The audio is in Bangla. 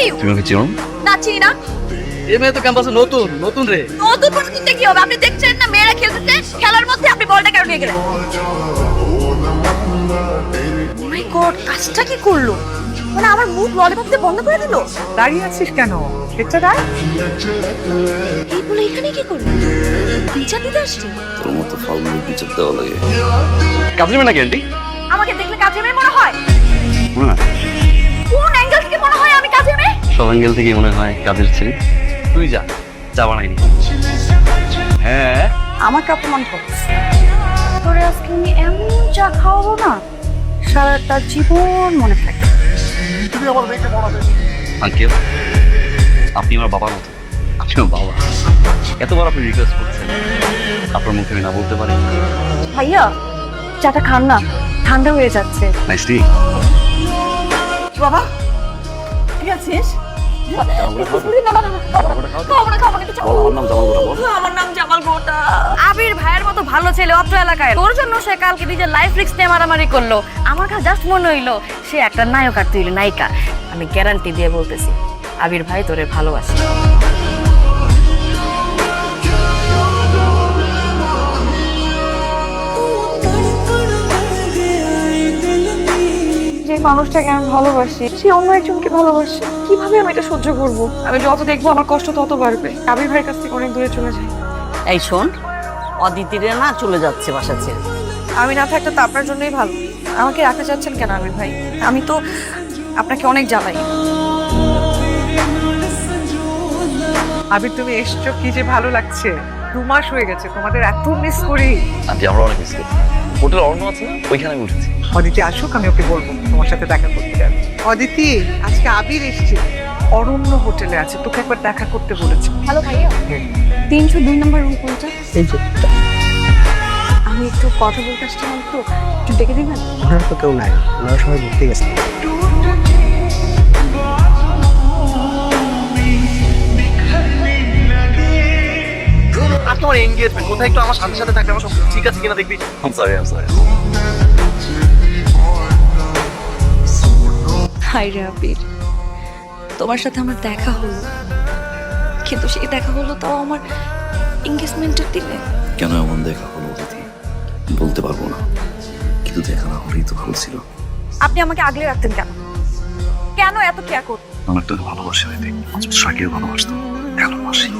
ইউ? তুমি আমাকে চিনো? না চিনি না। এই মেয়ে তো ক্যাম্পাসে নতুন নতুন রে। নতুন পদ্ধতিতে কি হবে? আপনি দেখছেন না মেয়েরা খেলতেছে, খেলার মধ্যে আপনি বলটা কেন নিয়ে গেলেন? ও মাই গড, কাজটা কি করলো? মানে আমার মুখ ললিপপ দিয়ে বন্ধ করে দিল। দাঁড়িয়ে আছিস কেন? এটা রাখ। এই বলে এখানে কি করলো? বিচার দিতে আসছে? তোর মতো ফালতু বিচার দেওয়া লাগে। কাজের মেয়ে নাকি আন্টি? আমাকে দেখলে কাজের মেয়ে মনে হয়? মনে হয় কোন অ্যাঙ্গেল থেকে মনে হয় আমি কাজের মেয়ে? সব অ্যাঙ্গেল থেকেই মনে হয় কাজের ছেলে। তুই যা, চা বানাইনি। হ্যাঁ, আমাকে অপমান করছিস। তোরে আজকে আমি এমন চা খাওয়াবো না, সারাটা জীবন মনে থাকে। আঙ্কেল আপনি আমার বাবার মতো। আপনি আমার বাবা। এতবার আপনি রিকোয়েস্ট করছেন, আপনার মুখে আমি না বলতে পারি? ভাইয়া চাটা খান না, ঠান্ডা হয়ে যাচ্ছে। নাইস টি। বাবা ঠিক আছিস? আমার নাম জামাল গোটা। আবির ভাইয়ের মতো ভালো ছেলে অত্র এলাকায়, তোর জন্য সে কালকে নিজের লাইফ রিস্ক নিয়ে মারামারি করলো। আমার কাছে জাস্ট মনে হইলো সে একটা নায়ক আর তুই নায়িকা। আমি গ্যারান্টি দিয়ে বলতেছি আবির ভাই তোরে ভালোবাসে। যে মানুষটাকে আমি ভালোবাসি সে অন্য একজনকে ভালোবাসে, কিভাবে আমি এটা সহ্য করব? আমি যত দেখবো আমার কষ্ট তত বাড়বে। আবির ভাইয়ের কাছ থেকে অনেক দূরে চলে যাই। এই শোন, অদিতিরে না চলে যাচ্ছে বাসা ছেড়ে। আমি না থাকলে তো আপনার জন্যই ভালো। আমাকে রাখতে চাচ্ছেন কেন আবির ভাই? আমি তো আপনাকে অনেক জ্বালাই। আবির তুমি এসছো, কি যে ভালো লাগছে। 2 মাস হয়ে গেছে, তোমাদের এত মিস করি। আন্টি আমরা অনেক মিস করছি। হোটেল অর্ণ আছে না, ওইখানে আমি উঠেছি। অদিতি আসুক, আমি ওকে বলবো তোমার সাথে দেখা করতে যাবে। অদিতি আজকে আবির এসছে, অরণ্য হোটেলে আছে, তোকে একবার দেখা করতে বলেছে। হ্যালো ভাইয়া, 302 নম্বর রুম কোনটা? এই যে আমি একটু কথা বলতে আসছিলাম, তো একটু ডেকে দিবেন? ওনারা তো কেউ নাই, ওনারা সবাই ঘুরতে গেছে। আর তোমার এনগেজমেন্ট কোথায় একটু আমার সাথে সাথে থাকলে আমার সব ঠিক আছে কিনা দেখবি। I'm sorry. হাই রে আবির, তোমার সাথে আমার দেখা হলো, কিন্তু সেই দেখা হলো তাও আমার এনগেজমেন্টের দিনে। কেন এমন দেখা হলো অদিতি বলতে পারবো না, কিন্তু দেখা না হলেই তো ভালো ছিল। আপনি আমাকে আগলে রাখতেন কেন? কেন এত কেয়ার করতেন? আমার তোকে ভালোবাসি অদিতি, শাকির ভালোবাসতো, ভালোবাসি।